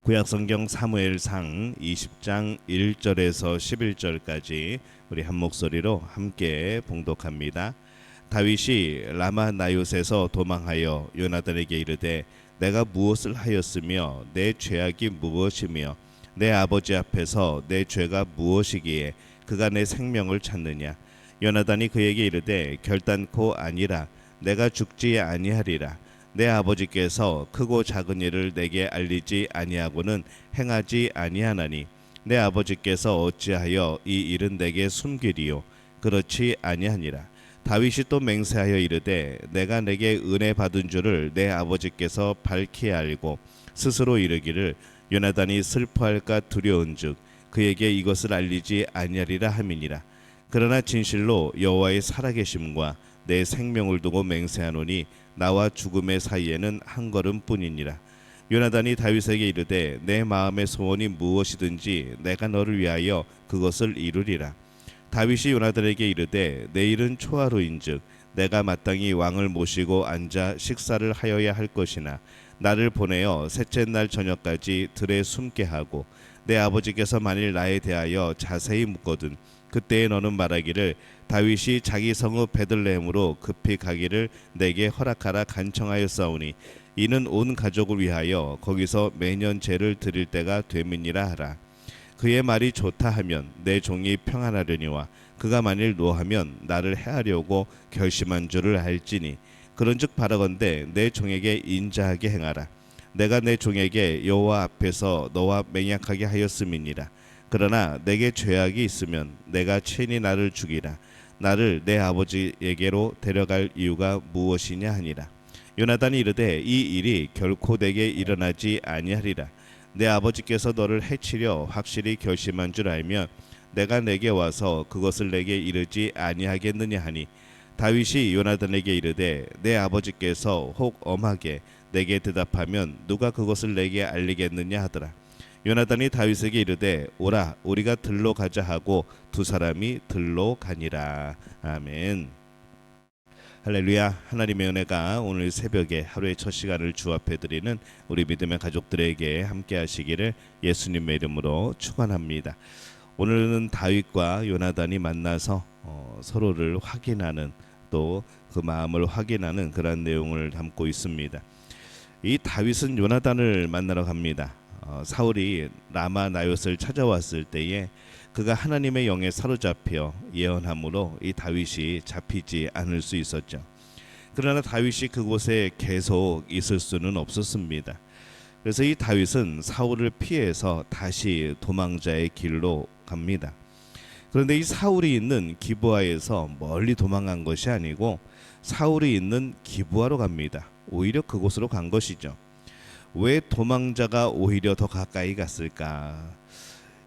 구약성경 사무엘상 20장 1절에서 11절까지 우리 한 목소리로 함께 봉독합니다. 다윗이 라마 나요스에서 도망하여 요나단에게 이르되 내가 무엇을 하였으며 내 죄악이 무엇이며 내 아버지 앞에서 내 죄가 무엇이기에 그가 내 생명을 찾느냐. 요나단이 그에게 이르되 결단코 아니라 내가 죽지 아니하리라. 내 아버지께서 크고 작은 일을 내게 알리지 아니하고는 행하지 아니하나니 내 아버지께서 어찌하여 이 일은 내게 숨기리요. 그렇지 아니하니라. 다윗이 또 맹세하여 이르되 내가 내게 은혜 받은 줄을 내 아버지께서 밝히 알고 스스로 이르기를 요나단이 슬퍼할까 두려운즉 그에게 이것을 알리지 아니하리라 함이니라. 그러나 진실로 여호와의 살아계심과 내 생명을 두고 맹세하노니 나와 죽음의 사이에는 한 걸음뿐이니라. 요나단이 다윗에게 이르되 내 마음의 소원이 무엇이든지 내가 너를 위하여 그것을 이루리라. 다윗이 요나단에게 이르되 내일은 초하루인즉 내가 마땅히 왕을 모시고 앉아 식사를 하여야 할 것이나 나를 보내어 셋째 날 저녁까지 들에 숨게 하고 내 아버지께서 만일 나에 대하여 자세히 묻거든 그때에 너는 말하기를 다윗이 자기 성읍 베들레헴으로 급히 가기를 내게 허락하라 간청하였사오니 이는 온 가족을 위하여 거기서 매년 제를 드릴 때가 됨이니라 하라. 그의 말이 좋다 하면 내 종이 평안하려니와 그가 만일 노하면 나를 해하려고 결심한 줄을 알지니 그런즉 바라건대 내 종에게 인자하게 행하라. 내가 내 종에게 여호와 앞에서 너와 맹약하게 하였음이니라. 그러나 내게 죄악이 있으면 내가 친히 나를 죽이라. 나를 내 아버지에게로 데려갈 이유가 무엇이냐 하니라. 요나단이 이르되 이 일이 결코 내게 일어나지 아니하리라. 내 아버지께서 너를 해치려 확실히 결심한 줄 알면 내가 내게 와서 그것을 내게 이르지 아니하겠느냐 하니 다윗이 요나단에게 이르되 내 아버지께서 혹 엄하게 내게 대답하면 누가 그것을 내게 알리겠느냐 하더라. 요나단이 다윗에게 이르되 오라 우리가 들로 가자 하고 두 사람이 들로 가니라. 아멘. 할렐루야. 하나님의 은혜가 오늘 새벽에 하루의 첫 시간을 주 앞에 드리는 우리 믿음의 가족들에게 함께 하시기를 예수님의 이름으로 축원합니다. 오늘은 다윗과 요나단이 만나서 서로를 확인하는 또 그 마음을 확인하는 그런 내용을 담고 있습니다. 이 다윗은 요나단을 만나러 갑니다. 사울이 라마 나요스를 찾아왔을 때에 그가 하나님의 영에 사로잡혀 예언함으로 이 다윗이 잡히지 않을 수 있었죠. 그러나 다윗이 그곳에 계속 있을 수는 없었습니다. 그래서 이 다윗은 사울을 피해서 다시 도망자의 길로 갑니다. 그런데 이 사울이 있는 기브아에서 멀리 도망간 것이 아니고 사울이 있는 기브아로 갑니다. 오히려 그곳으로 간 것이죠. 왜 도망자가 오히려 더 가까이 갔을까?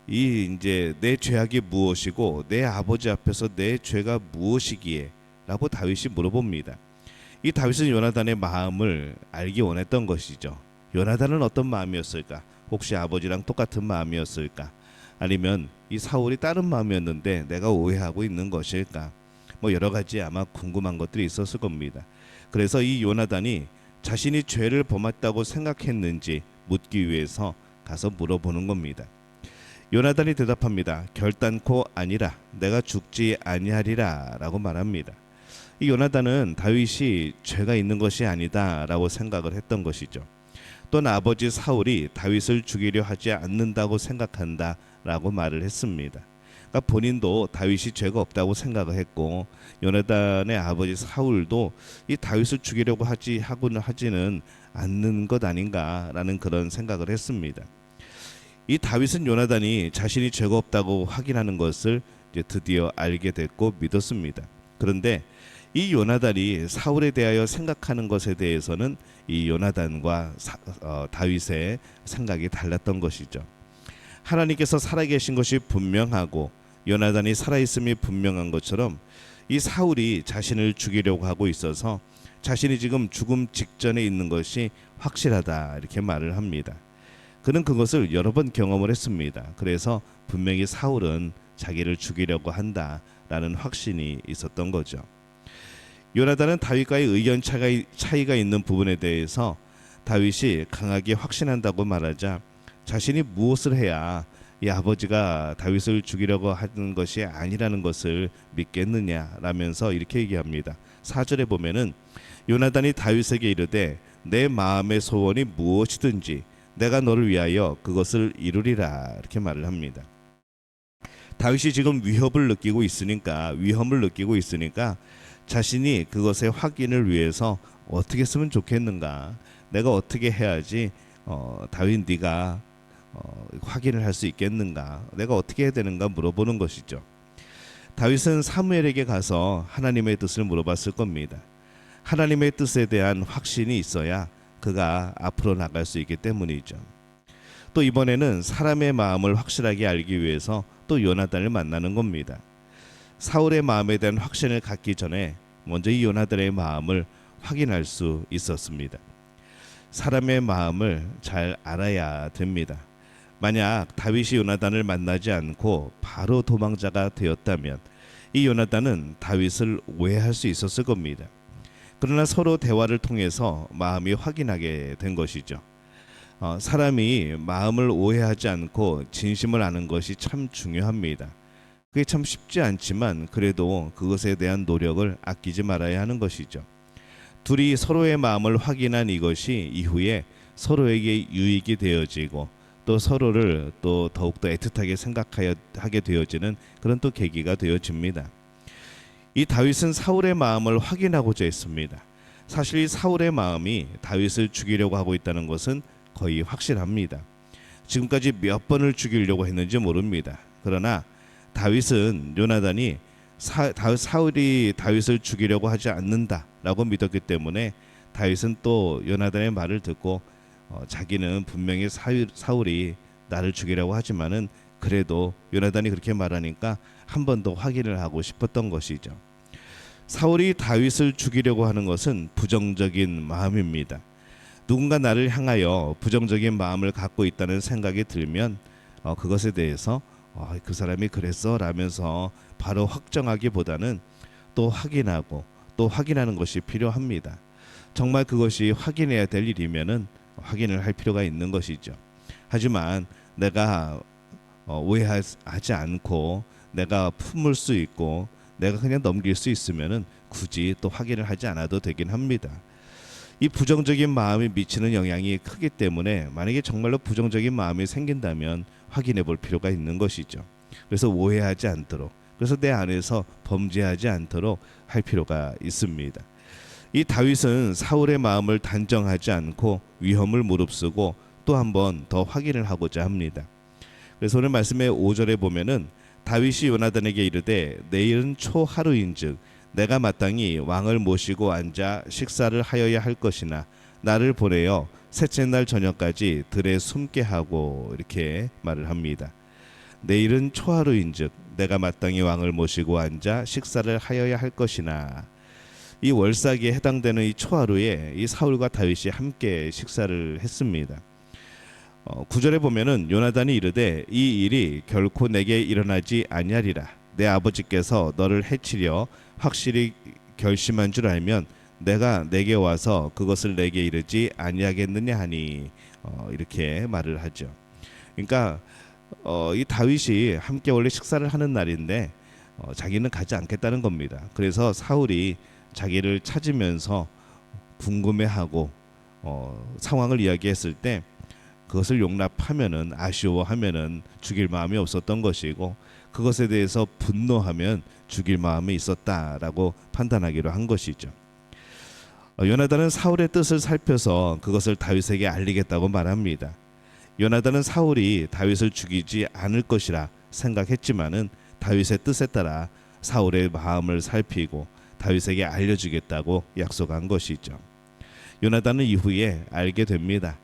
이제 내 죄악이 무엇이고 내 아버지 앞에서 내 죄가 무엇이기에? 라고 다윗이 물어봅니다. 이 다윗은 요나단의 마음을 알기 원했던 것이죠. 요나단은 어떤 마음이었을까? 혹시 아버지랑 똑같은 마음이었을까? 아니면 이 사울이 다른 마음이었는데 내가 오해하고 있는 것일까? 여러 가지 아마 궁금한 것들이 있었을 겁니다. 그래서 이 요나단이 자신이 죄를 범했다고 생각했는지 묻기 위해서 가서 물어보는 겁니다. 요나단이 대답합니다. 결단코 아니라 내가 죽지 아니하리라 라고 말합니다. 이 요나단은 다윗이 죄가 있는 것이 아니다 라고 생각을 했던 것이죠. 또는 아버지 사울이 다윗을 죽이려 하지 않는다고 생각한다 라고 말을 했습니다. 그러니까 본인도 다윗이 죄가 없다고 생각을 했고 요나단의 아버지 사울도 이 다윗을 죽이려고 하지는 않는 것 아닌가라는 그런 생각을 했습니다. 이 다윗은 요나단이 자신이 죄가 없다고 확인하는 것을 이제 드디어 알게 됐고 믿었습니다. 그런데 이 요나단이 사울에 대하여 생각하는 것에 대해서는 이 요나단과 다윗의 생각이 달랐던 것이죠. 하나님께서 살아계신 것이 분명하고 요나단이 살아있음이 분명한 것처럼 이 사울이 자신을 죽이려고 하고 있어서 자신이 지금 죽음 직전에 있는 것이 확실하다 이렇게 말을 합니다. 그는 그것을 여러 번 경험을 했습니다. 그래서 분명히 사울은 자기를 죽이려고 한다라는 확신이 있었던 거죠. 요나단은 다윗과의 의견 차이가 있는 부분에 대해서 다윗이 강하게 확신한다고 말하자 자신이 무엇을 해야 이 아버지가 다윗을 죽이려고 하는 것이 아니라는 것을 믿겠느냐라면서 이렇게 얘기합니다. 4절에 보면은 요나단이 다윗에게 이르되 내 마음의 소원이 무엇이든지 내가 너를 위하여 그것을 이루리라, 이렇게 말을 합니다. 다윗이 지금 위협을 느끼고 있으니까, 위험을 느끼고 있으니까 자신이 그것의 확인을 위해서 어떻게 쓰면 좋겠는가, 내가 어떻게 해야지 다윗 네가 확인을 할 수 있겠는가, 내가 어떻게 해야 되는가 물어보는 것이죠. 다윗은 사무엘에게 가서 하나님의 뜻을 물어봤을 겁니다. 하나님의 뜻에 대한 확신이 있어야 그가 앞으로 나갈 수 있기 때문이죠. 또 이번에는 사람의 마음을 확실하게 알기 위해서 또 요나단을 만나는 겁니다. 사울의 마음에 대한 확신을 갖기 전에 먼저 이 요나단의 마음을 확인할 수 있었습니다. 사람의 마음을 잘 알아야 됩니다. 만약 다윗이 요나단을 만나지 않고 바로 도망자가 되었다면 이 요나단은 다윗을 오해할 수 있었을 겁니다. 그러나 서로 대화를 통해서 마음이 확인하게 된 것이죠. 사람이 마음을 오해하지 않고 진심을 아는 것이 참 중요합니다. 그게 참 쉽지 않지만 그래도 그것에 대한 노력을 아끼지 말아야 하는 것이죠. 둘이 서로의 마음을 확인한 이것이 이후에 서로에게 유익이 되어지고 또 서로를 또 더욱더 애틋하게 생각하게 되어지는 그런 또 계기가 되어집니다. 이 다윗은 사울의 마음을 확인하고자 했습니다. 사실 이 사울의 마음이 다윗을 죽이려고 하고 있다는 것은 거의 확실합니다. 지금까지 몇 번을 죽이려고 했는지 모릅니다. 그러나 다윗은 요나단이 사울이 다윗을 죽이려고 하지 않는다라고 믿었기 때문에 다윗은 또 요나단의 말을 듣고 자기는 분명히 사울이 나를 죽이려고 하지만은 그래도 요나단이 그렇게 말하니까 한 번 더 확인을 하고 싶었던 것이죠. 사울이 다윗을 죽이려고 하는 것은 부정적인 마음입니다. 누군가 나를 향하여 부정적인 마음을 갖고 있다는 생각이 들면 그것에 대해서 그 사람이 그랬어 라면서 바로 확정하기보다는 또 확인하고 또 확인하는 것이 필요합니다. 정말 그것이 확인해야 될 일이면은 확인을 할 필요가 있는 것이죠. 하지만 내가 오해하지 않고 내가 품을 수 있고 내가 그냥 넘길 수 있으면은 굳이 또 확인을 하지 않아도 되긴 합니다. 이 부정적인 마음이 미치는 영향이 크기 때문에 만약에 정말로 부정적인 마음이 생긴다면 확인해 볼 필요가 있는 것이죠. 그래서 오해하지 않도록, 그래서 내 안에서 범죄하지 않도록 할 필요가 있습니다. 이 다윗은 사울의 마음을 단정하지 않고 위험을 무릅쓰고 또 한 번 더 확인을 하고자 합니다. 그래서 오늘 말씀의 5절에 보면은 다윗이 요나단에게 이르되 내일은 초하루인즉 내가 마땅히 왕을 모시고 앉아 식사를 하여야 할 것이나 나를 보내어 셋째 날 저녁까지 들에 숨게 하고, 이렇게 말을 합니다. 내일은 초하루인즉 내가 마땅히 왕을 모시고 앉아 식사를 하여야 할 것이나, 이 월삭에 해당되는 이 초하루에 이 사울과 다윗이 함께 식사를 했습니다. 9절에 보면은 요나단이 이르되 이 일이 결코 내게 일어나지 아니하리라. 내 아버지께서 너를 해치려 확실히 결심한 줄 알면 내가 내게 와서 그것을 내게 이르지 아니하겠느냐 하니, 이렇게 말을 하죠. 그러니까 이 다윗이 함께 원래 식사를 하는 날인데 자기는 가지 않겠다는 겁니다. 그래서 사울이 자기를 찾으면서 궁금해하고 상황을 이야기했을 때 그것을 용납하면은, 아쉬워하면은 죽일 마음이 없었던 것이고 그것에 대해서 분노하면 죽일 마음이 있었다라고 판단하기로 한 것이죠. 요나단은 사울의 뜻을 살펴서 그것을 다윗에게 알리겠다고 말합니다. 요나단은 사울이 다윗을 죽이지 않을 것이라 생각했지만은 다윗의 뜻에 따라 사울의 마음을 살피고 다윗에게 알려주겠다고 약속한 것이죠. 요나단은 이후에 알게 됩니다.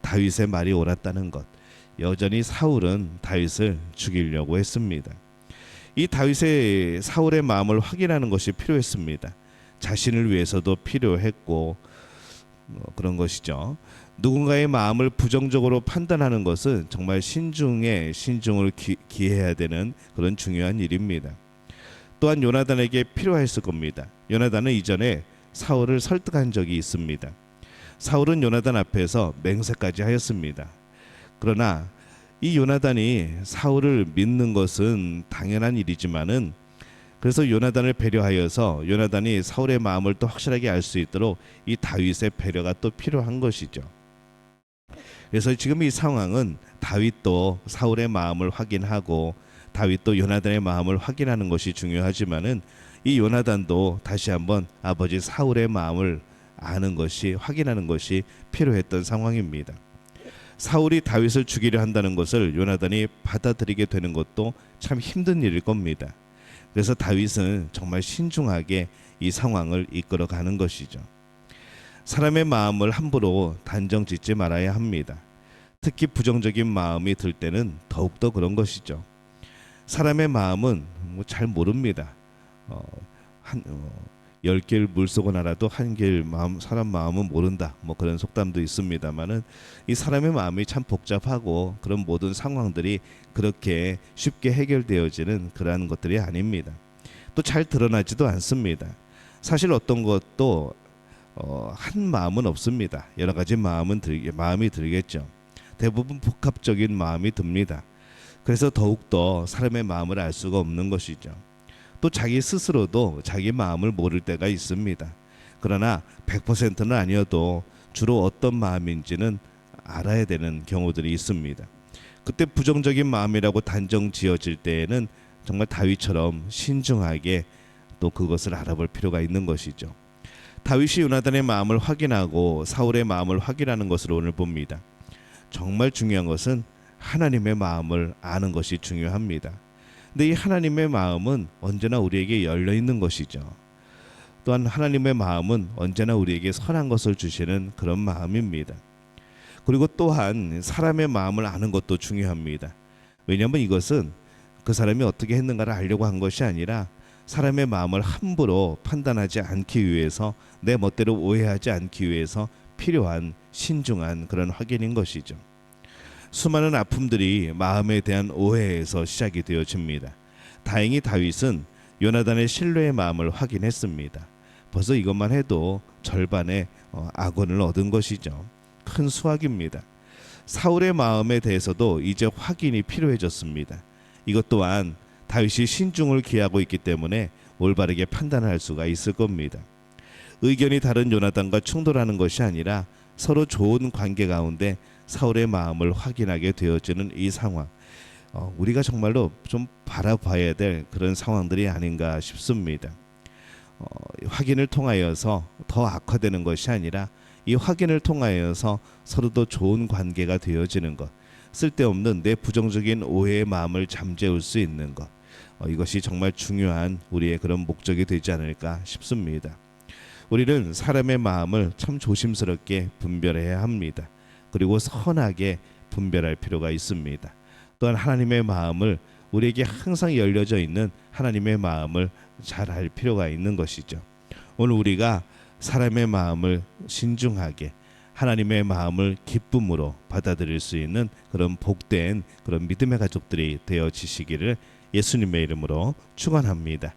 다윗의 말이 옳았다는 것. 여전히 사울은 다윗을 죽이려고 했습니다. 이 다윗의 사울의 마음을 확인하는 것이 필요했습니다. 자신을 위해서도 필요했고 그런 것이죠. 누군가의 마음을 부정적으로 판단하는 것은 정말 신중을 기해야 되는 그런 중요한 일입니다. 또한 요나단에게 필요했을 겁니다. 요나단은 이전에 사울을 설득한 적이 있습니다. 사울은 요나단 앞에서 맹세까지 하였습니다. 그러나 이 요나단이 사울을 믿는 것은 당연한 일이지만은 그래서 요나단을 배려하여서 요나단이 사울의 마음을 또 확실하게 알 수 있도록 이 다윗의 배려가 또 필요한 것이죠. 그래서 지금 이 상황은 다윗도 사울의 마음을 확인하고 다윗도 요나단의 마음을 확인하는 것이 중요하지만은 이 요나단도 다시 한번 아버지 사울의 마음을 아는 것이 확인하는 것이 필요했던 상황입니다. 사울이 다윗을 죽이려 한다는 것을 요나단이 받아들이게 되는 것도 참 힘든 일일 겁니다. 그래서 다윗은 정말 신중하게 이 상황을 이끌어가는 것이죠. 사람의 마음을 함부로 단정 짓지 말아야 합니다. 특히 부정적인 마음이 들 때는 더욱더 그런 것이죠. 사람의 마음은 잘 모릅니다. 10개를 물속은 알아도 한 개를 사람 마음은 모른다. 그런 속담도 있습니다만은 이 사람의 마음이 참 복잡하고 그런 모든 상황들이 그렇게 쉽게 해결되어지는 그러한 것들이 아닙니다. 또 잘 드러나지도 않습니다. 사실 어떤 것도 한 마음은 없습니다. 여러 가지 마음이 들겠죠. 대부분 복합적인 마음이 듭니다. 그래서 더욱더 사람의 마음을 알 수가 없는 것이죠. 또 자기 스스로도 자기 마음을 모를 때가 있습니다. 그러나 100%는 아니어도 주로 어떤 마음인지는 알아야 되는 경우들이 있습니다. 그때 부정적인 마음이라고 단정 지어질 때에는 정말 다윗처럼 신중하게 또 그것을 알아볼 필요가 있는 것이죠. 다윗이 요나단의 마음을 확인하고 사울의 마음을 확인하는 것을 오늘 봅니다. 정말 중요한 것은 하나님의 마음을 아는 것이 중요합니다. 근데 이 하나님의 마음은 언제나 우리에게 열려 있는 것이죠. 또한 하나님의 마음은 언제나 우리에게 선한 것을 주시는 그런 마음입니다. 그리고 또한 사람의 마음을 아는 것도 중요합니다. 왜냐하면 이것은 그 사람이 어떻게 했는가를 알려고 한 것이 아니라 사람의 마음을 함부로 판단하지 않기 위해서 내 멋대로 오해하지 않기 위해서 필요한 신중한 그런 확인인 것이죠. 수많은 아픔들이 마음에 대한 오해에서 시작이 되어집니다. 다행히 다윗은 요나단의 신뢰의 마음을 확인했습니다. 벌써 이것만 해도 절반의 악원을 얻은 것이죠. 큰 수확입니다. 사울의 마음에 대해서도 이제 확인이 필요해졌습니다. 이것 또한 다윗이 신중을 기하고 있기 때문에 올바르게 판단할 수가 있을 겁니다. 의견이 다른 요나단과 충돌하는 것이 아니라 서로 좋은 관계 가운데 사울의 마음을 확인하게 되어지는 이 상황, 우리가 정말로 좀 바라봐야 될 그런 상황들이 아닌가 싶습니다. 확인을 통하여서 더 악화되는 것이 아니라 이 확인을 통하여서 서로도 좋은 관계가 되어지는 것, 쓸데없는 내 부정적인 오해의 마음을 잠재울 수 있는 것, 이것이 정말 중요한 우리의 그런 목적이 되지 않을까 싶습니다. 우리는 사람의 마음을 참 조심스럽게 분별해야 합니다. 그리고 선하게 분별할 필요가 있습니다. 또한 하나님의 마음을 우리에게 항상 열려져 있는 하나님의 마음을 잘 알 필요가 있는 것이죠. 오늘 우리가 사람의 마음을 신중하게 하나님의 마음을 기쁨으로 받아들일 수 있는 그런 복된 그런 믿음의 가족들이 되어지시기를 예수님의 이름으로 축원합니다.